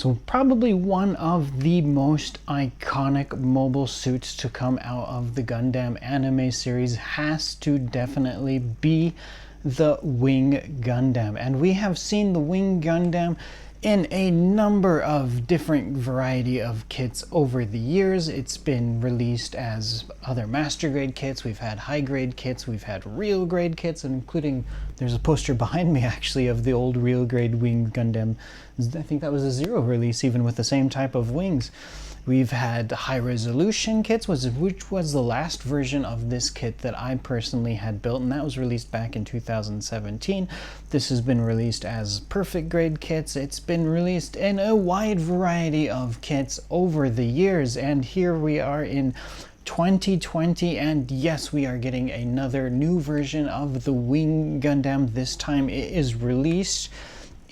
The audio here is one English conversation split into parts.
So probably one of the most iconic mobile suits to come out of the Gundam anime series has to definitely be the Wing Gundam. And we have seen the Wing Gundam in a number of different variety of kits over the years. It's been released as other master grade kits, we've had high grade kits, we've had real grade kits, including, there's a poster behind me actually of the old real grade Wing Gundam. I think that was a Zero release, even with the same type of wings. We've had high resolution kits, which was the last version of this kit that I personally had built, and that was released back in 2017. This has been released as perfect grade kits. It's been released in a wide variety of kits over the years, and here we are in 2020, and yes, we are getting another new version of the Wing Gundam. This time it is released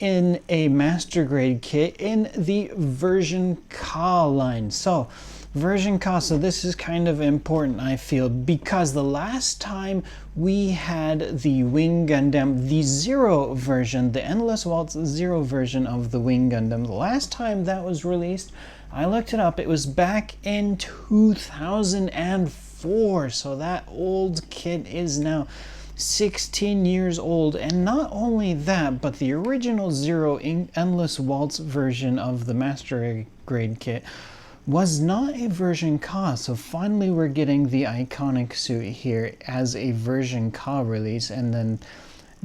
in a master grade kit in the version Ka line. So version Ka, so this is kind of important, I feel, because the last time we had the Wing Gundam, the Zero version, the Endless Waltz Zero version of the Wing Gundam, the last time that was released, I looked it up, it was back in 2004. So that old kit is now 16 years old, and not only that, but the original Zero Endless Waltz version of the Master Grade kit was not a version Ka, so finally we're getting the iconic suit here as a version Ka release, and then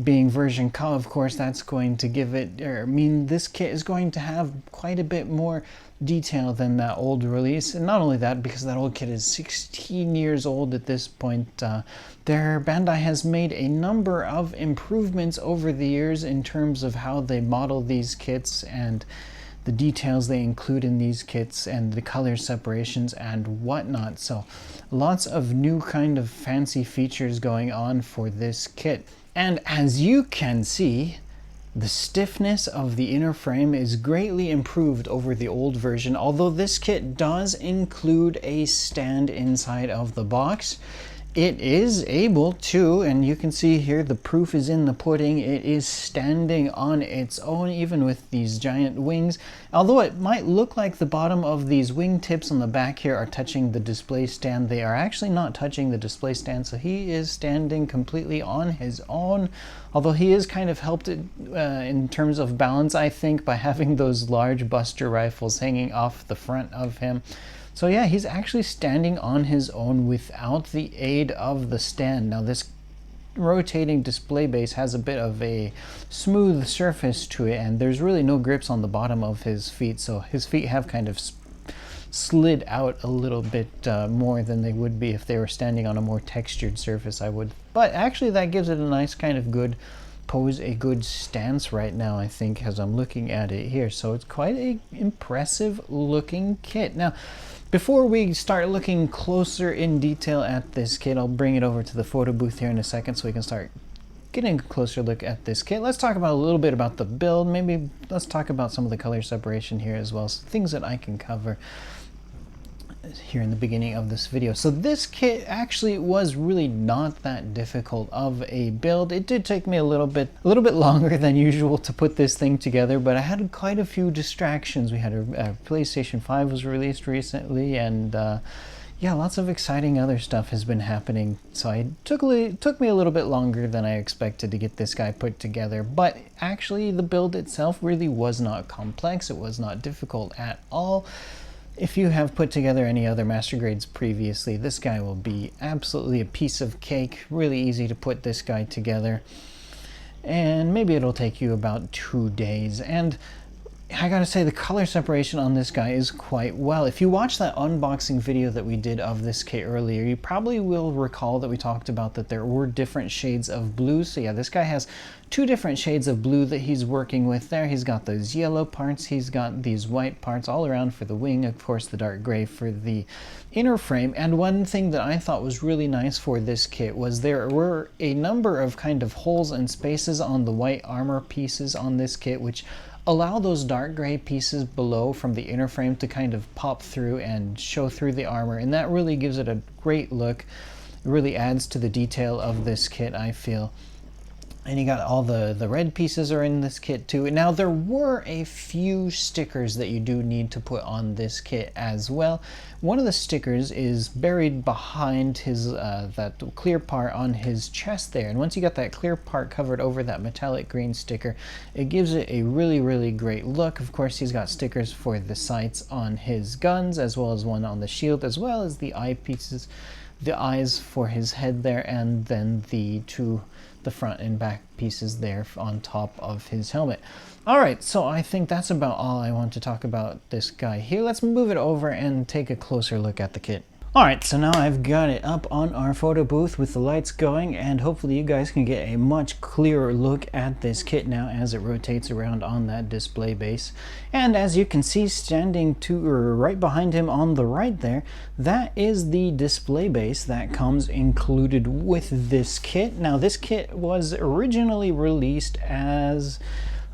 being version Ka, of course, that's going to give it, I mean, this kit is going to have quite a bit more detail than that old release. And not only that, because that old kit is 16 years old at this point, Bandai has made a number of improvements over the years in terms of how they model these kits and the details they include in these kits and the color separations and whatnot. So lots of new kind of fancy features going on for this kit. And as you can see, the stiffness of the inner frame is greatly improved over the old version, although this kit does include a stand inside of the box. It is able to, and you can see here the proof is in the pudding, it is standing on its own even with these giant wings. Although it might look like the bottom of these wing tips on the back here are touching the display stand, they are actually not touching the display stand, so he is standing completely on his own. Although he is kind of helped it, in terms of balance, I think, by having those large Buster rifles hanging off the front of him. So yeah, he's actually standing on his own without the aid of the stand. Now this rotating display base has a bit of a smooth surface to it, and there's really no grips on the bottom of his feet, so his feet have kind of slid out a little bit more than they would be if they were standing on a more textured surface, But actually that gives it a nice kind of good pose, a good stance right now, I think, as I'm looking at it here. So it's quite a impressive looking kit. Now, before we start looking closer in detail at this kit, I'll bring it over to the photo booth here in a second so we can start getting a closer look at this kit. Let's talk about a little bit about the build. Maybe let's talk about some of the color separation here as well, so things that I can cover here in the beginning of this video. So this kit actually was really not that difficult of a build. It did take me a little bit longer than usual to put this thing together, but I had quite a few distractions. We had a PlayStation 5 was released recently, and yeah, lots of exciting other stuff has been happening. So it took me a little bit longer than I expected to get this guy put together, but actually the build itself really was not complex. It was not difficult at all. If you have put together any other master grades previously, this guy will be absolutely a piece of cake. Really easy to put this guy together. And maybe it'll take you about 2 days. And I gotta say, the color separation on this guy is quite well. If you watch that unboxing video that we did of this kit earlier, you probably will recall that we talked about that there were different shades of blue. So yeah, this guy has 2 different shades of blue that he's working with there. He's got those yellow parts, he's got these white parts all around for the wing, of course the dark gray for the inner frame. And one thing that I thought was really nice for this kit was there were a number of kind of holes and spaces on the white armor pieces on this kit, which allow those dark gray pieces below from the inner frame to kind of pop through and show through the armor, and that really gives it a great look. It really adds to the detail of this kit, I feel. And you got all the red pieces are in this kit too. Now there were a few stickers that you do need to put on this kit as well. One of the stickers is buried behind his that clear part on his chest there. And once you got that clear part covered over that metallic green sticker, it gives it a really great look. Of course, he's got stickers for the sights on his guns, as well as one on the shield, as well as the eyepieces, the eyes for his head there, and then the front and back pieces there on top of his helmet. All right, so I think that's about all I want to talk about this guy here. Let's move it over and take a closer look at the kit. All right, so now I've got it up on our photo booth with the lights going, and hopefully you guys can get a much clearer look at this kit now as it rotates around on that display base. And as you can see, standing to or right behind him on the right there, that is the display base that comes included with this kit. Now this kit was originally released as,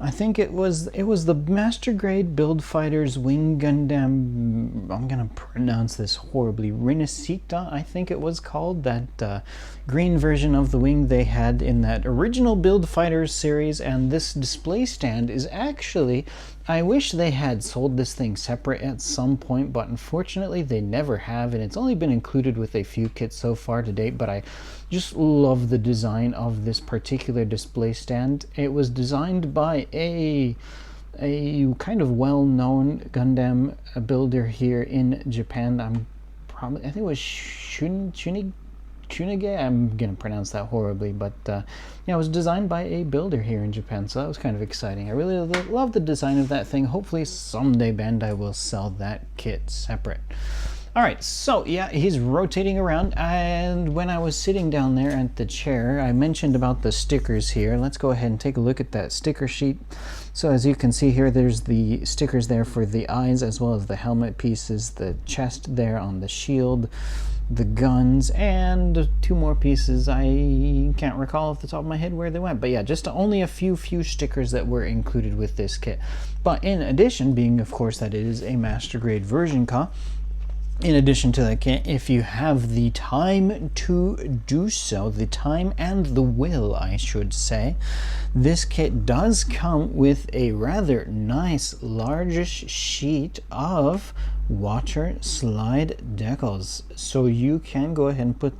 I think it was the Master Grade Build Fighters Wing Gundam, I'm gonna pronounce this horribly, Renesita, I think it was called, that green version of the wing they had in that original Build Fighters series. And this display stand is actually, I wish they had sold this thing separate at some point, but unfortunately they never have, and it's only been included with a few kits so far to date. But I just love the design of this particular display stand. It was designed by a kind of well-known Gundam builder here in Japan. I think it was Shunige. I'm gonna pronounce that horribly, but yeah, it was designed by a builder here in Japan, so that was kind of exciting. I really love the design of that thing. Hopefully someday Bandai will sell that kit separate. All right, so yeah, he's rotating around, and when I was sitting down there at the chair, I mentioned about the stickers here. Let's go ahead and take a look at that sticker sheet. So as you can see here, there's the stickers there for the eyes, as well as the helmet pieces, the chest there on the shield, the guns, and two more pieces. I can't recall off the top of my head where they went, but yeah, just only a few stickers that were included with this kit. But in addition, being of course that it is a Master Grade version car, in addition to that kit, if you have the time to do so, the time and the will, I should say, this kit does come with a rather nice largish sheet of water slide decals. So you can go ahead and put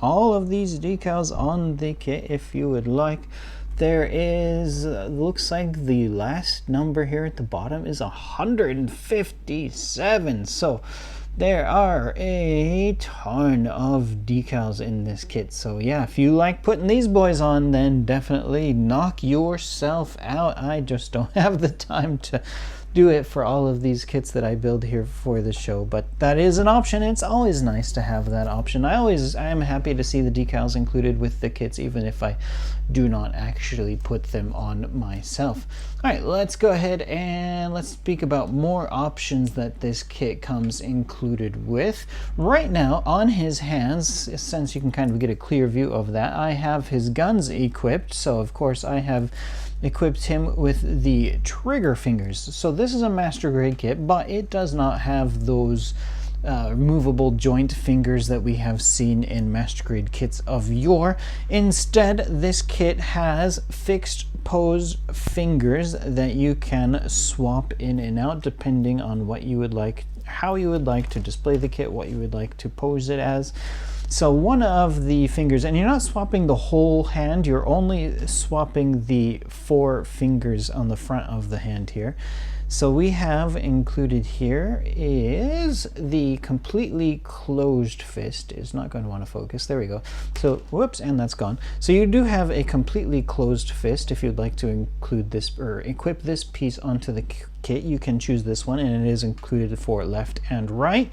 all of these decals on the kit if you would like. There is, looks like the last number here at the bottom is 157. So there are a ton of decals in this kit. So yeah, if you like putting these boys on, then definitely knock yourself out. I just don't have the time to do it for all of these kits that I build here for the show, but that is an option. It's always nice to have that option. I am happy to see the decals included with the kits, even if I do not actually put them on myself. All right, let's go ahead and let's speak about more options that this kit comes included with. Right now on his hands, since you can kind of get a clear view of that, I have his guns equipped. So of course I have equipped him with the trigger fingers. So this is a Master Grade kit, but it does not have those removable joint fingers that we have seen in Master Grade kits of yore. Instead, this kit has fixed pose fingers that you can swap in and out depending on what you would like, how you would like to display the kit, what you would like to pose it as. So one of the fingers, and you're not swapping the whole hand, you're only swapping the 4 fingers on the front of the hand here. So we have included here is the completely closed fist. Is not going to want to focus. There we go. So whoops, and that's gone. So you do have a completely closed fist. If you'd like to include this or equip this piece onto the kit, you can choose this one, and it is included for left and right.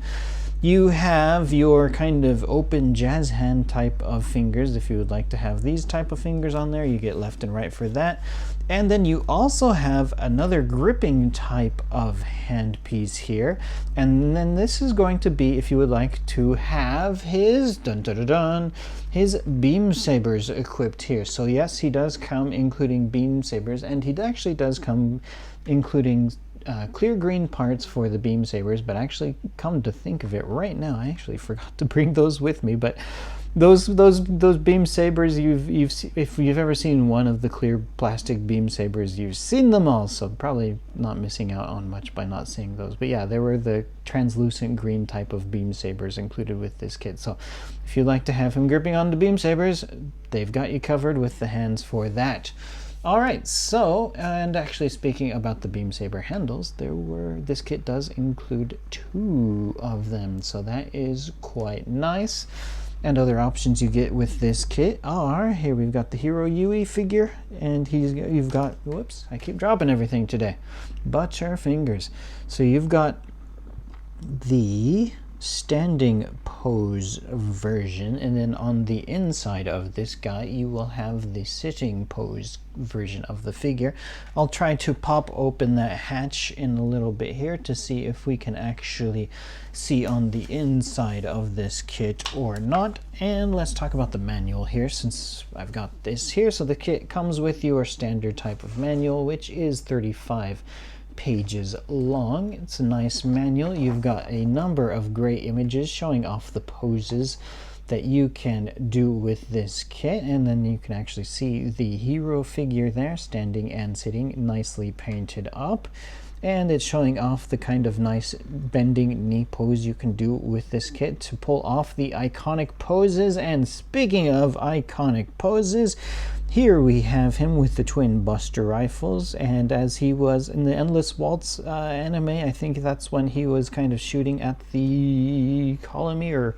You have your kind of open jazz hand type of fingers. If you would like to have these type of fingers on there, you get left and right for that. And then you also have another gripping type of hand piece here. And then this is going to be if you would like to have his his beam sabers equipped here. So yes, he does come including beam sabers, and he actually does come including clear green parts for the beam sabers, but actually come to think of it right now, I actually forgot to bring those with me. But those beam sabers, if you've ever seen one of the clear plastic beam sabers, you've seen them all. So probably not missing out on much by not seeing those. But yeah, there were the translucent green type of beam sabers included with this kit. So if you'd like to have him gripping on the beam sabers, they've got you covered with the hands for that. All right, so, and actually speaking about the beam saber handles, this kit does include 2 of them, so that is quite nice. And other options you get with this kit are, here we've got the Hero Yui figure, and you've got, whoops, I keep dropping everything today, butter fingers. So you've got the standing pose version, and then on the inside of this guy you will have the sitting pose version of the figure. I'll try to pop open that hatch in a little bit here to see if we can actually see on the inside of this kit or not. And let's talk about the manual here, since I've got this here. So the kit comes with your standard type of manual, which is 35 pages long. It's a nice manual. You've got a number of great images showing off the poses that you can do with this kit, and then you can actually see the hero figure there standing and sitting, nicely painted up, and it's showing off the kind of nice bending knee pose you can do with this kit to pull off the iconic poses. And speaking of iconic poses, here we have him with the twin Buster rifles, and as he was in the Endless Waltz anime, I think that's when he was kind of shooting at the colony or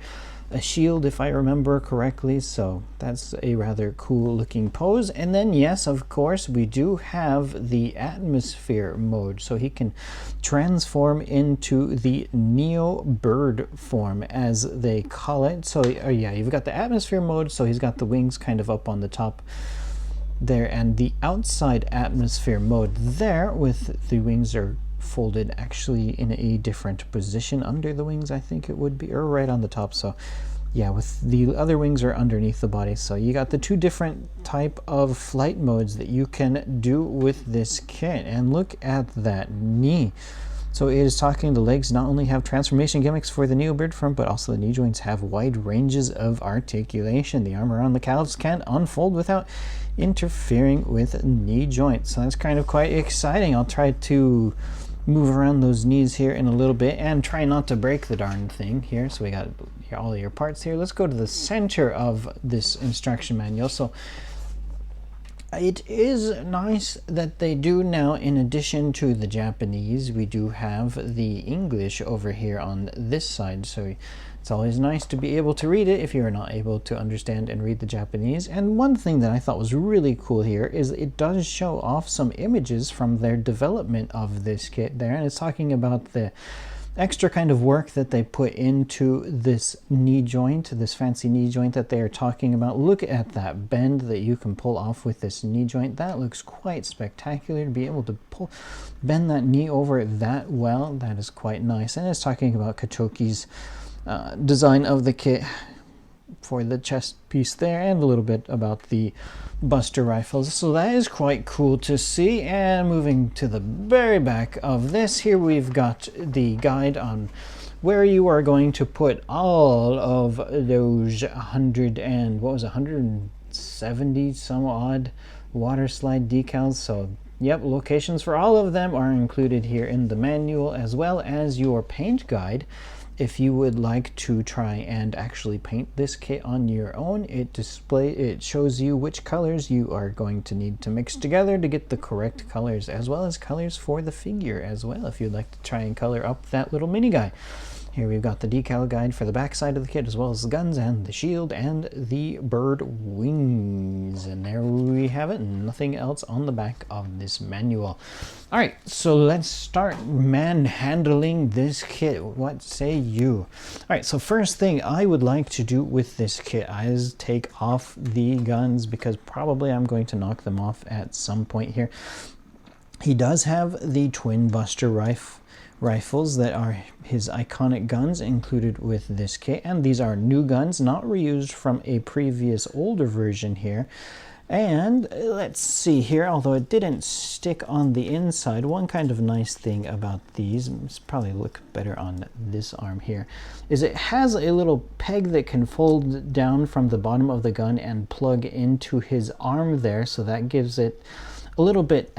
a shield, if I remember correctly. So that's a rather cool looking pose. And then yes, of course, we do have the atmosphere mode, so he can transform into the Neo bird form, as they call it. So yeah, you've got the atmosphere mode, so he's got the wings kind of up on the top there, and the outside atmosphere mode there with the wings are folded actually in a different position under the wings, I think it would be, or right on the top. So yeah, with the other wings are underneath the body. So you got the 2 different type of flight modes that you can do with this kit. And look at that knee. So it is talking the legs not only have transformation gimmicks for the Neo bird form, but also the knee joints have wide ranges of articulation. The armor on the calves can unfold without interfering with knee joints. So that's kind of quite exciting. I'll try to move around those knees here in a little bit and try not to break the darn thing here. So we got all your parts here. Let's go to the center of this instruction manual. So it is nice that they do now, in addition to the Japanese, we do have the English over here on this side. So it's always nice to be able to read it if you're not able to understand and read the Japanese. And one thing that I thought was really cool here is it does show off some images from their development of this kit there. And it's talking about the extra kind of work that they put into this knee joint, this fancy knee joint that they are talking about. Look at that bend that you can pull off with this knee joint. That looks quite spectacular to be able to bend that knee over that well. That is quite nice. And it's talking about Kachoki's design of the kit for the chest piece there, and a little bit about the Buster rifles. So that is quite cool to see. And moving to the very back of this, here we've got the guide on where you are going to put all of those 170 some odd water slide decals. So yep, locations for all of them are included here in the manual, as well as your paint guide. If you would like to try and actually paint this kit on your own, it shows you which colors you are going to need to mix together to get the correct colors, as well as colors for the figure as well, if you'd like to try and color up that little mini guy. Here we've got the decal guide for the back side of the kit, as well as the guns and the shield and the bird wings. And there we have it, nothing else on the back of this manual. All right, so let's start manhandling this kit. What say you? All right, so first thing I would like to do with this kit is take off the guns, because probably I'm going to knock them off at some point here. He does have the twin Buster rifles that are his iconic guns included with this kit, and these are new guns, not reused from a previous older version here. And let's see here, although it didn't stick on the inside, one kind of nice thing about these, it's probably look better on this arm here, is it has a little peg that can fold down from the bottom of the gun and plug into his arm there, so that gives it a little bit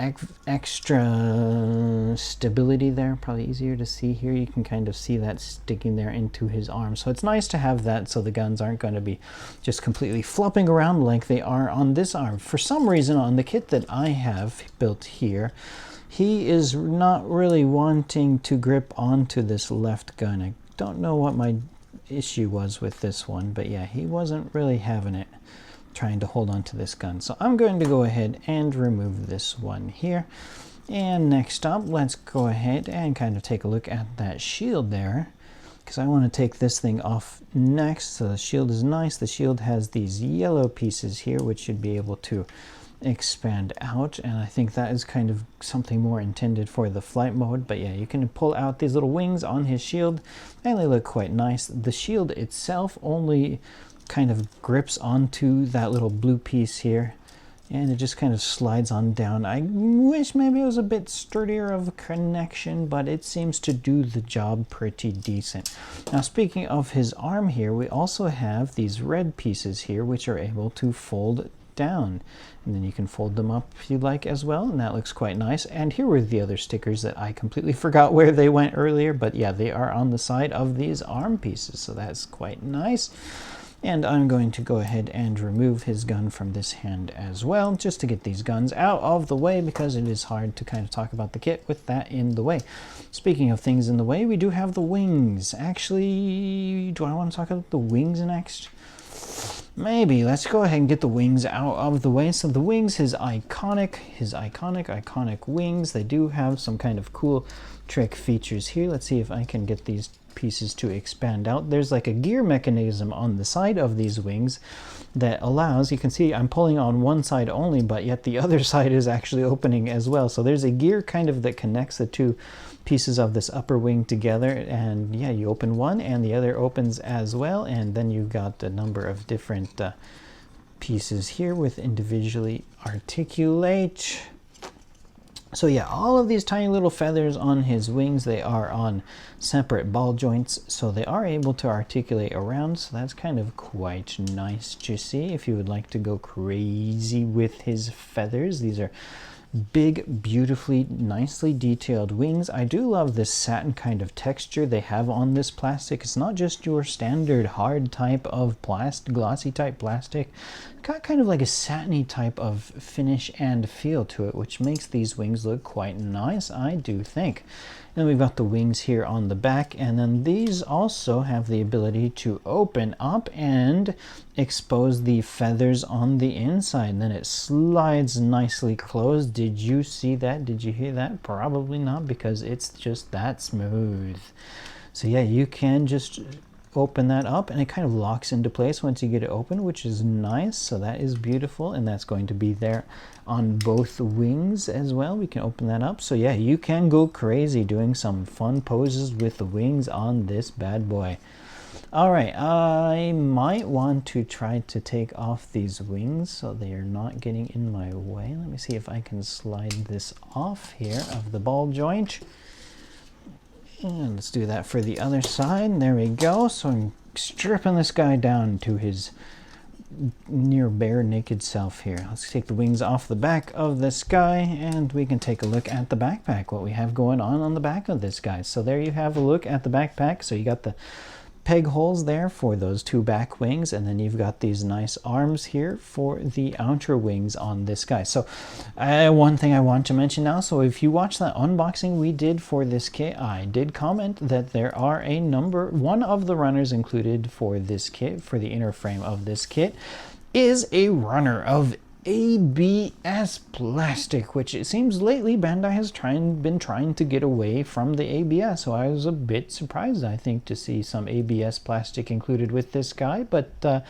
extra stability there. Probably easier to see here. You can kind of see that sticking there into his arm. So it's nice to have that so the guns aren't going to be just completely flopping around like they are on this arm. For some reason on the kit that I have built here, he is not really wanting to grip onto this left gun. I don't know what my issue was with this one, but yeah, he wasn't really having it, trying to hold on to this gun. So I'm going to go ahead and remove this one here. And next up, let's go ahead and kind of take a look at that shield there, because I want to take this thing off next. So the shield is nice. The shield has these yellow pieces here, which should be able to expand out, and I think that is kind of something more intended for the flight mode. But yeah, you can pull out these little wings on his shield and they look quite nice. The shield itself only kind of grips onto that little blue piece here, and it just kind of slides on down. I wish maybe it was a bit sturdier of a connection, but it seems to do the job pretty decent. Now, speaking of his arm here, we also have these red pieces here which are able to fold down, and then you can fold them up if you like as well, and that looks quite nice. And here were the other stickers that I completely forgot where they went earlier, but yeah, they are on the side of these arm pieces, so that's quite nice. And I'm going to go ahead and remove his gun from this hand as well, just to get these guns out of the way, because it is hard to kind of talk about the kit with that in the way. Speaking of things in the way, we do have the wings. Actually, do I want to talk about the wings next? Maybe. Let's go ahead and get the wings out of the way. So the wings, his iconic wings, they do have some kind of cool trick features here. Let's see if I can get these pieces to expand out. There's like a gear mechanism on the side of these wings that allows, you can see I'm pulling on one side only, but yet the other side is actually opening as well. So there's a gear kind of that connects the two pieces of this upper wing together, and yeah, you open one and the other opens as well, and then you've got a number of different pieces here with individually articulate. So yeah, all of these tiny little feathers on his wings, they are on separate ball joints, so they are able to articulate around, so that's kind of quite nice to see if you would like to go crazy with his feathers. These are big, beautifully, nicely detailed wings. I do love this satin kind of texture they have on this plastic. It's not just your standard hard type of glossy type plastic. It's got kind of like a satiny type of finish and feel to it, which makes these wings look quite nice, I do think. And we've got the wings here on the back, and then these also have the ability to open up and expose the feathers on the inside, and then it slides nicely closed. Did you see that? Did you hear that? Probably not, because it's just that smooth. So yeah, you can just open that up and it kind of locks into place once you get it open, which is nice. So that is beautiful, and that's going to be there on both wings as well. We can open that up. So yeah, you can go crazy doing some fun poses with the wings on this bad boy. All right, I might want to try to take off these wings so they are not getting in my way. Let me see if I can slide this off here of the ball joint. And let's do that for the other side. There we go. So I'm stripping this guy down to his near bare naked self here. Let's take the wings off the back of this guy, and we can take a look at the backpack, what we have going on the back of this guy. So there you have a look at the backpack. So you got the peg holes there for those two back wings, and then you've got these nice arms here for the outer wings on this guy. So one thing I want to mention now, so if you watch that unboxing we did for this kit, I did comment that there are one of the runners included for this kit, for the inner frame of this kit, is a runner of ABS plastic, which it seems lately Bandai has been trying to get away from the ABS, so I was a bit surprised, I think, to see some ABS plastic included with this guy, but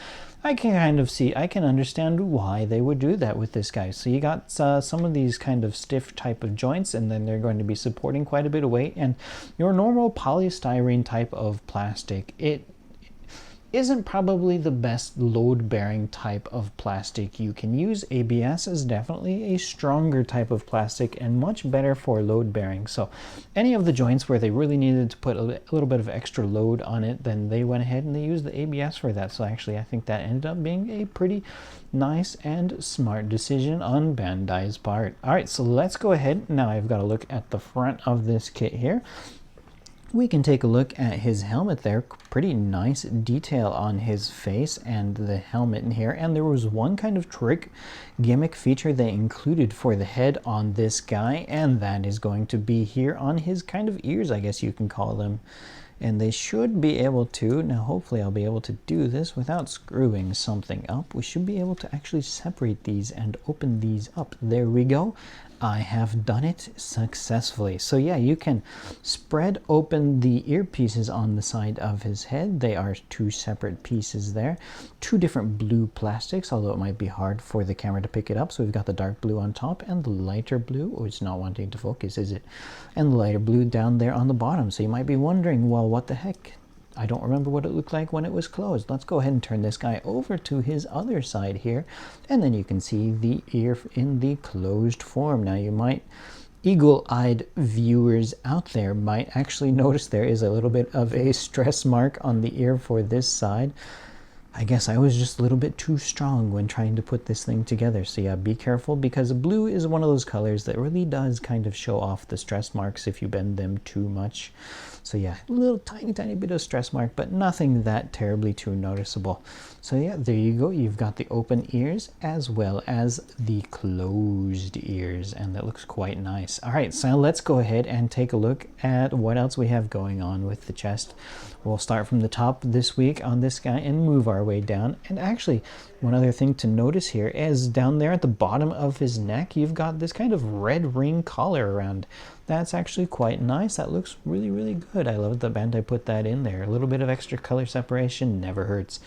I can understand why they would do that with this guy. So you got some of these kind of stiff type of joints, and then they're going to be supporting quite a bit of weight, and your normal polystyrene type of plastic, isn't probably the best load-bearing type of plastic you can use. ABS is definitely a stronger type of plastic and much better for load-bearing. So any of the joints where they really needed to put a little bit of extra load on it, then they went ahead and they used the ABS for that. So actually, I think that ended up being a pretty nice and smart decision on Bandai's part. All right, so let's go ahead. Now I've got to look at the front of this kit here. We can take a look at his helmet there. Pretty nice detail on his face and the helmet in here. And there was one kind of trick gimmick feature they included for the head on this guy, and that is going to be here on his kind of ears, I guess you can call them. And they should be able to, now hopefully I'll be able to do this without screwing something up. We should be able to actually separate these and open these up. There we go. I have done it successfully. So yeah, you can spread open the earpieces on the side of his head. They are two separate pieces there. Two different blue plastics, although it might be hard for the camera to pick it up. So we've got the dark blue on top and the lighter blue. Oh, it's not wanting to focus, is it? And the lighter blue down there on the bottom. So you might be wondering, well, what the heck? I don't remember what it looked like when it was closed. Let's go ahead and turn this guy over to his other side here, and then you can see the ear in the closed form. Now you might, eagle-eyed viewers out there might actually notice there is a little bit of a stress mark on the ear for this side. I guess I was just a little bit too strong when trying to put this thing together. So yeah, be careful, because blue is one of those colors that really does kind of show off the stress marks if you bend them too much. So yeah, a little tiny bit of stress mark, but nothing that terribly too noticeable. So yeah, there you go. You've got the open ears as well as the closed ears, and that looks quite nice. All right, so let's go ahead and take a look at what else we have going on with the chest. We'll start from the top this week on this guy and move our way down. And actually, one other thing to notice here is down there at the bottom of his neck, you've got this kind of red ring collar around. That's actually quite nice. That looks really good. I love that Bandai put that in there. A little bit of extra color separation never hurts.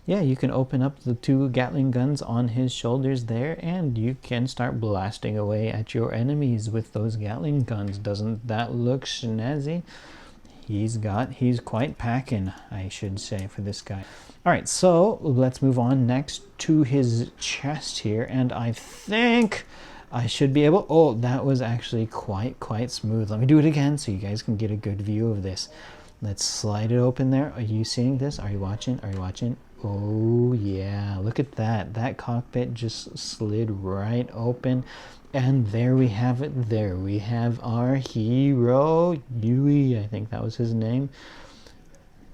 Yeah, you can open up the two Gatling guns on his shoulders there, and you can start blasting away at your enemies with those Gatling guns. Doesn't that look snazzy? He's quite packing, I should say, for this guy. All right, so let's move on next to his chest here, and I think I should be able, oh, that was actually quite smooth. Let me do it again so you guys can get a good view of this. Let's slide it open there. Are you seeing this? Are you watching? Are you watching? Oh yeah, look at that. That cockpit just slid right open. And there we have it. There we have our hero, Yui, I think that was his name.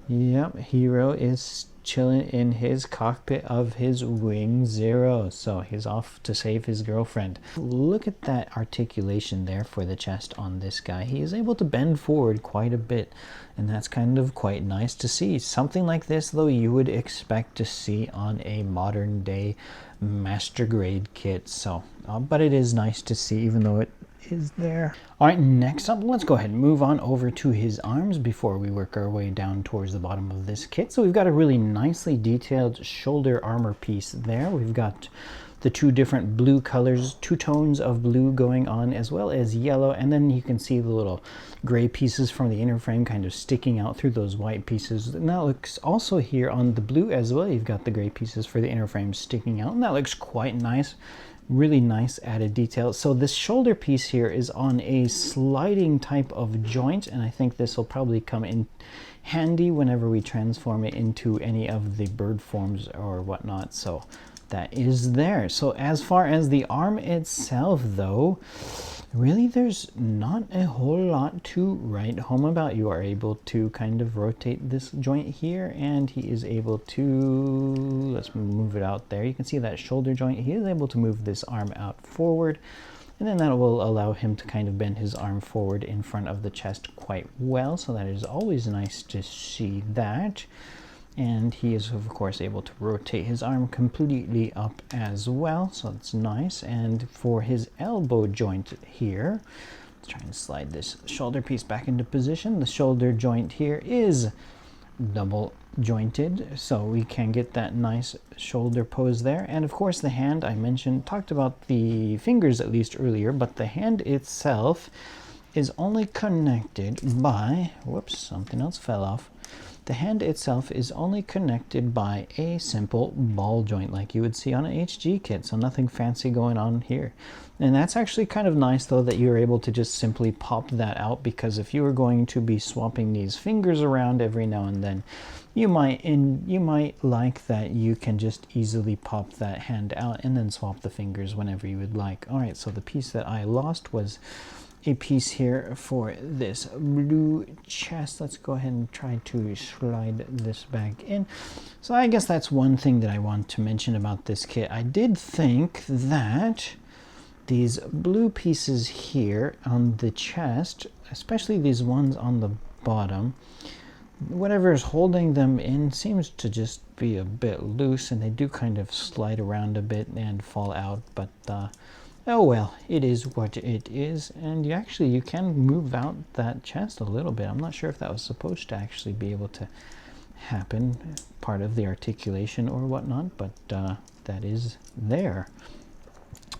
Yep, Hero is chilling in his cockpit of his Wing Zero. So he's off to save his girlfriend. Look at that articulation there for the chest on this guy. He is able to bend forward quite a bit, and that's kind of quite nice to see. Something like this, though, you would expect to see on a modern day master grade kit. So, but it is nice to see, even though it is there. All right, next up, let's go ahead and move on over to his arms before we work our way down towards the bottom of this kit. So we've got a really nicely detailed shoulder armor piece there. We've got the two different blue colors, two tones of blue going on, as well as yellow, and then you can see the little gray pieces from the inner frame kind of sticking out through those white pieces. And that looks also here on the blue as well. You've got the gray pieces for the inner frame sticking out, and that looks quite nice. Really nice added detail. So this shoulder piece here is on a sliding type of joint, and I think this will probably come in handy whenever we transform it into any of the bird forms or whatnot. So that is there. So as far as the arm itself, though, really there's not a whole lot to write home about. You are able to kind of rotate this joint here, and he is able to, let's move it out there. You can see that shoulder joint. He is able to move this arm out forward, and then that will allow him to kind of bend his arm forward in front of the chest quite well. So that is always nice to see that. And he is, of course, able to rotate his arm completely up as well, so that's nice. And for his elbow joint here, let's try and slide this shoulder piece back into position. The shoulder joint here is double jointed, so we can get that nice shoulder pose there. And of course, the hand, I talked about the fingers at least earlier, but the hand itself is only connected by, whoops, something else fell off. the hand itself is only connected by a simple ball joint like you would see on an HG kit, so nothing fancy going on here. And that's actually kind of nice though that you're able to just simply pop that out, because if you were going to be swapping these fingers around every now and then, you might like that you can just easily pop that hand out and then swap the fingers whenever you would like. All right, so the piece that I lost was a piece here for this blue chest. Let's go ahead and try to slide this back in. So I guess that's one thing that I want to mention about this kit. I did think that these blue pieces here on the chest, especially these ones on the bottom, whatever is holding them in seems to just be a bit loose, and they do kind of slide around a bit and fall out, but oh well, it is what it is. And you can move out that chest a little bit. I'm not sure if that was supposed to actually be able to happen, part of the articulation or whatnot, but that is there.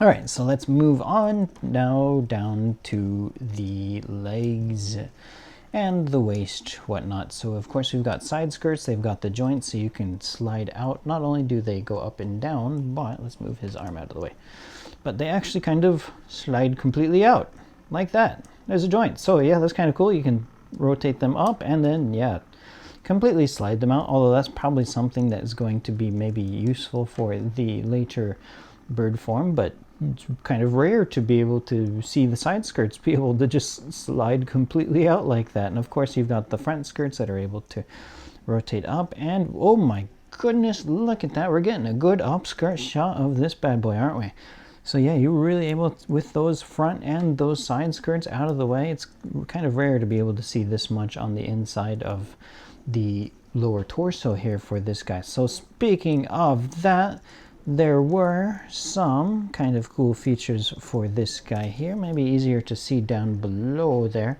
All right, so let's move on now down to the legs and the waist, whatnot. So of course we've got side skirts, they've got the joints so you can slide out. Not only do they go up and down, but let's move his arm out of the way, but they actually kind of slide completely out like that. There's a joint. So yeah, that's kind of cool. You can rotate them up and then yeah, completely slide them out, although that's probably something that is going to be maybe useful for the later bird form, but it's kind of rare to be able to see the side skirts be able to just slide completely out like that. And of course you've got the front skirts that are able to rotate up, and oh my goodness, look at that, we're getting a good upskirt shot of this bad boy, aren't we? So yeah, you're really able to, with those front and those side skirts out of the way, it's kind of rare to be able to see this much on the inside of the lower torso here for this guy. So speaking of that, there were some kind of cool features for this guy here, maybe easier to see down below there.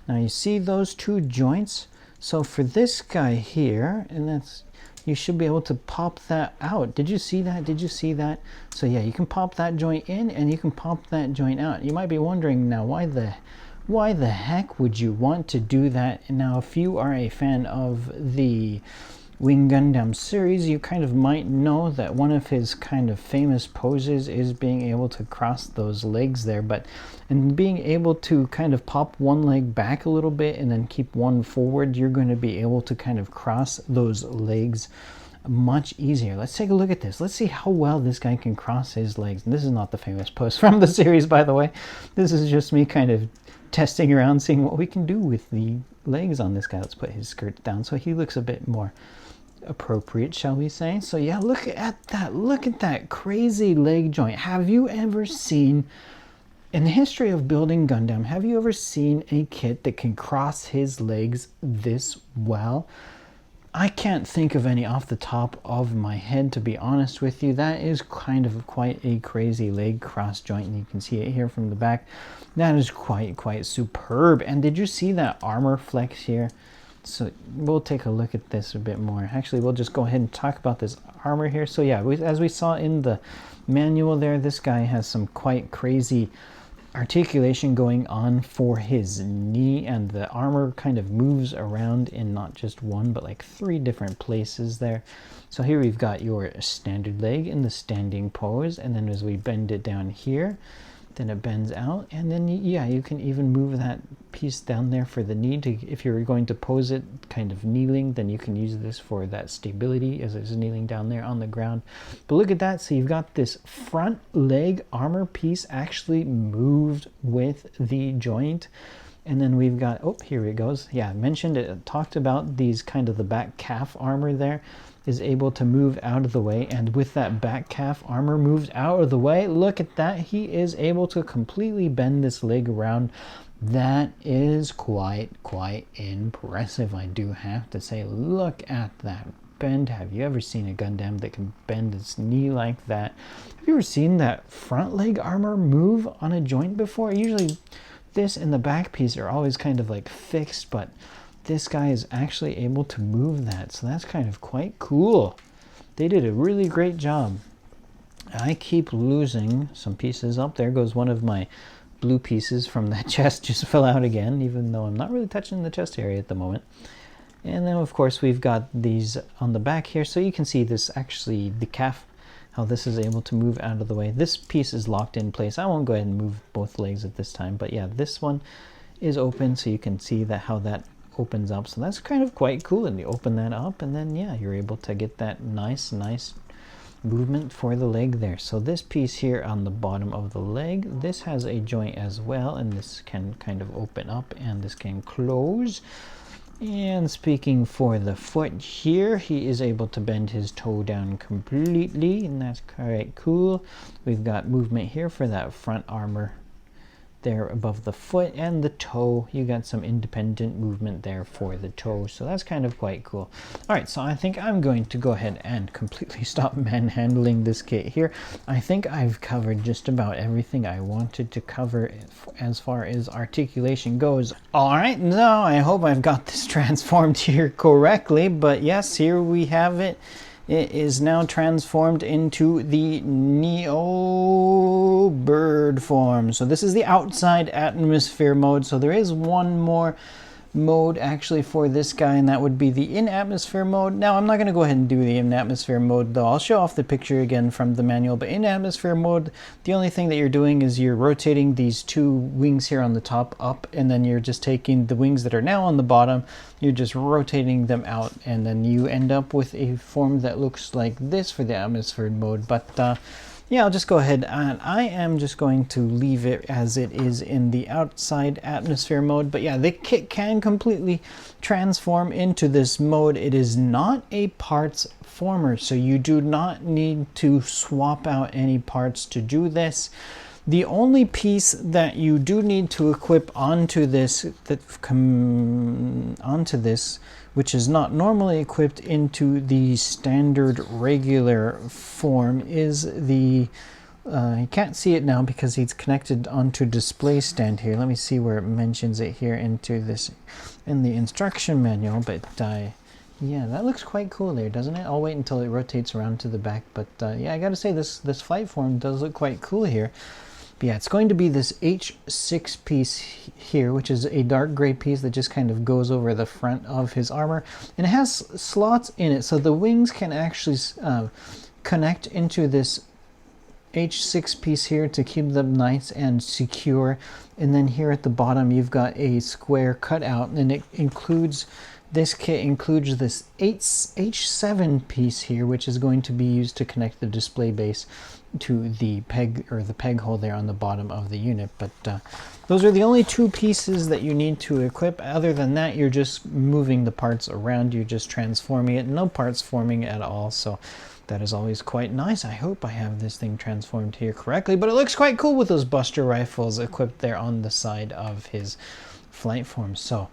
Now you see those two joints. So for this guy here, and that's, you should be able to pop that out. Did you see that? Did you see that? So yeah, you can pop that joint in and you can pop that joint out. You might be wondering now, why the heck would you want to do that? Now if you are a fan of the Wing Gundam series, you kind of might know that one of his kind of famous poses is being able to cross those legs there, and being able to kind of pop one leg back a little bit and then keep one forward, you're going to be able to kind of cross those legs much easier. Let's take a look at this. Let's see how well this guy can cross his legs. And this is not the famous pose from the series, by the way. This is just me kind of testing around, seeing what we can do with the legs on this guy. Let's put his skirts down so he looks a bit more appropriate, shall we say. So yeah, look at that crazy leg joint. Have you ever seen, in the history of building Gundam, have you ever seen a kit that can cross his legs this well? I can't think of any off the top of my head, to be honest with you. That is kind of quite a crazy leg cross joint, and you can see it here from the back. That is quite superb. And did you see that armor flex here? So we'll take a look at this a bit more. Actually, we'll just go ahead and talk about this armor here. So yeah, as we saw in the manual there, this guy has some quite crazy articulation going on for his knee, and the armor kind of moves around in not just one but like 3 different places there. So here we've got your standard leg in the standing pose, and then as we bend it down here, then it bends out, and then yeah, you can even move that piece down there for the knee to, if you're going to pose it kind of kneeling, then you can use this for that stability as it's kneeling down there on the ground. But look at that, so you've got this front leg armor piece actually moved with the joint. And then we've got, oh, here it goes. Yeah, I mentioned it, talked about these kind of the back calf armor there is able to move out of the way, and with that back calf armor moved out of the way, look at that, he is able to completely bend this leg around. That is quite impressive, I do have to say. Look at that bend. Have you ever seen a Gundam that can bend its knee like that? Have you ever seen that front leg armor move on a joint before? Usually this and the back piece are always kind of like fixed, but this guy is actually able to move that, so that's kind of quite cool. They did a really great job. I keep losing some pieces. Up there goes one of my blue pieces from that chest, just fell out again, even though I'm not really touching the chest area at the moment. And then of course we've got these on the back here, so you can see this actually, the calf, how this is able to move out of the way. This piece is locked in place. I won't go ahead and move both legs at this time, but yeah, this one is open, so you can see that how that opens up. So that's kind of quite cool, and you open that up and then yeah, you're able to get that nice movement for the leg there. So this piece here on the bottom of the leg, this has a joint as well, and this can kind of open up and this can close. And speaking for the foot here, he is able to bend his toe down completely, and that's quite cool. We've got movement here for that front armor there above the foot, and the toe, you got some independent movement there for the toe, so that's kind of quite cool. All right, so I think I'm going to go ahead and completely stop manhandling this kit here. I think I've covered just about everything I wanted to cover as far as articulation goes. All right, now I hope I've got this transformed here correctly, but yes, here we have it. It is now transformed into the Neo bird form. So this is the outside atmosphere mode. So there is one more mode actually for this guy, and that would be the in-atmosphere mode. Now I'm not going to go ahead and do the in-atmosphere mode though. I'll show off the picture again from the manual, but in-atmosphere mode, the only thing that you're doing is you're rotating these two wings here on the top up, and then you're just taking the wings that are now on the bottom, you're just rotating them out, and then you end up with a form that looks like this for the atmosphere mode. But yeah, I'll just go ahead and I am just going to leave it as it is in the outside atmosphere mode. But yeah, the kit can completely transform into this mode. It is not a parts former, so you do not need to swap out any parts to do this. The only piece that you do need to equip onto this, which is not normally equipped into the standard regular form, is the you can't see it now because it's connected onto display stand here. Let me see where it mentions it here into this in the instruction manual, but yeah, that looks quite cool there, doesn't it? I'll wait until it rotates around to the back, but yeah, I gotta say this flight form does look quite cool here. But yeah, it's going to be this H6 piece here, which is a dark gray piece that just kind of goes over the front of his armor. And it has slots in it, so the wings can actually connect into this H6 piece here to keep them nice and secure. And then here at the bottom, you've got a square cutout, and it includes, this kit includes this H7 piece here, which is going to be used to connect the display base to the peg, or the peg hole there on the bottom of the unit. But those are the only two pieces that you need to equip. Other than that, you're just moving the parts around, you're just transforming it. No parts forming at all, so that is always quite nice. I hope I have this thing transformed here correctly, but it looks quite cool with those Buster rifles equipped there on the side of his flight form. So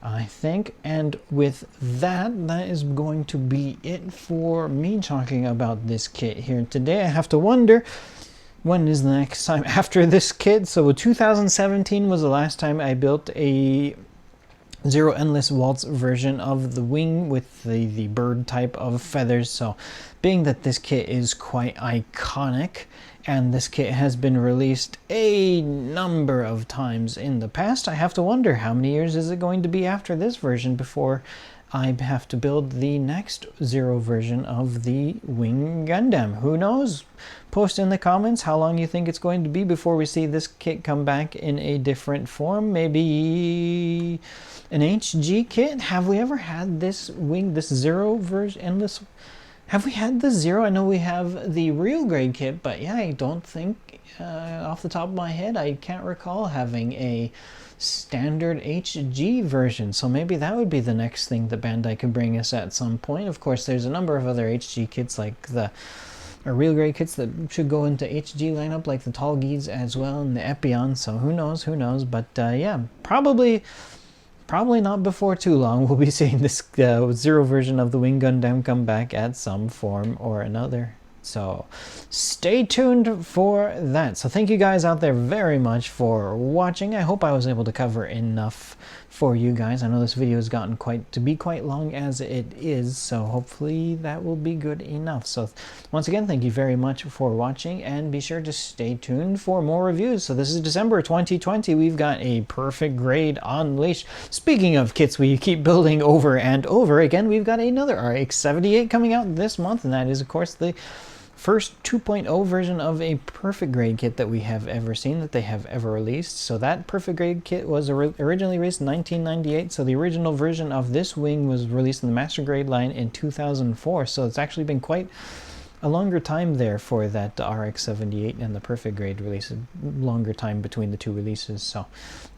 I think, and with that, that is going to be it for me talking about this kit here today. I have to wonder, when is the next time after this kit? So 2017 was the last time I built a Zero Endless Waltz version of the wing with the bird type of feathers. So being that this kit is quite iconic, and this kit has been released a number of times in the past, I have to wonder how many years is it going to be after this version before I have to build the next Zero version of the Wing Gundam. Who knows? Post in the comments how long you think it's going to be before we see this kit come back in a different form. Maybe an HG kit? Have we ever had this Zero version, Endless? Have we had the Zero? I know we have the real grade kit, but yeah, I don't think, off the top of my head, I can't recall having a standard HG version. So maybe that would be the next thing that Bandai could bring us at some point. Of course, there's a number of other HG kits like the real grade kits that should go into HG lineup, like the Tallgeese as well, and the Epion. So who knows? But yeah, probably not before too long we'll be seeing this Zero version of the Wing Gundam come back at some form or another. So stay tuned for that. So thank you guys out there very much for watching. I hope I was able to cover enough for you guys. I know this video has gotten to be quite long as it is, so hopefully that will be good enough. So once again, thank you very much for watching, and be sure to stay tuned for more reviews. So this is December 2020. We've got a perfect grade unleashed. Speaking of kits we keep building over and over again, we've got another RX-78 coming out this month, and that is of course the first 2.0 version of a perfect grade kit that we have ever seen, that they have ever released. So that perfect grade kit was originally released in 1998. So the original version of this wing was released in the master grade line in 2004. So it's actually been quite a longer time there for that RX-78 and the perfect grade release, a longer time between the two releases. So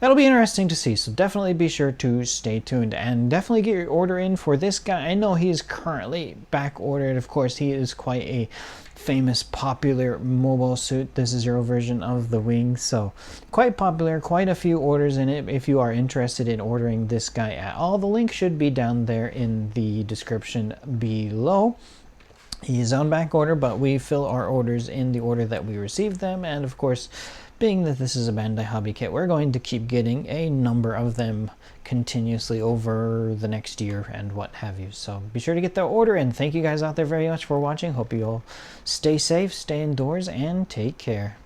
that'll be interesting to see. So definitely be sure to stay tuned, and definitely get your order in for this guy. I know he is currently back ordered. Of course, he is quite a famous, popular mobile suit. This is your version of the wing, so quite popular, quite a few orders in it. If you are interested in ordering this guy at all, the link should be down there in the description below. He is on back order, but we fill our orders in the order that we receive them, and of course, being that this is a Bandai hobby kit, we're going to keep getting a number of them continuously over the next year and what have you. So be sure to get the order, and thank you guys out there very much for watching. Hope you all stay safe, stay indoors, and take care.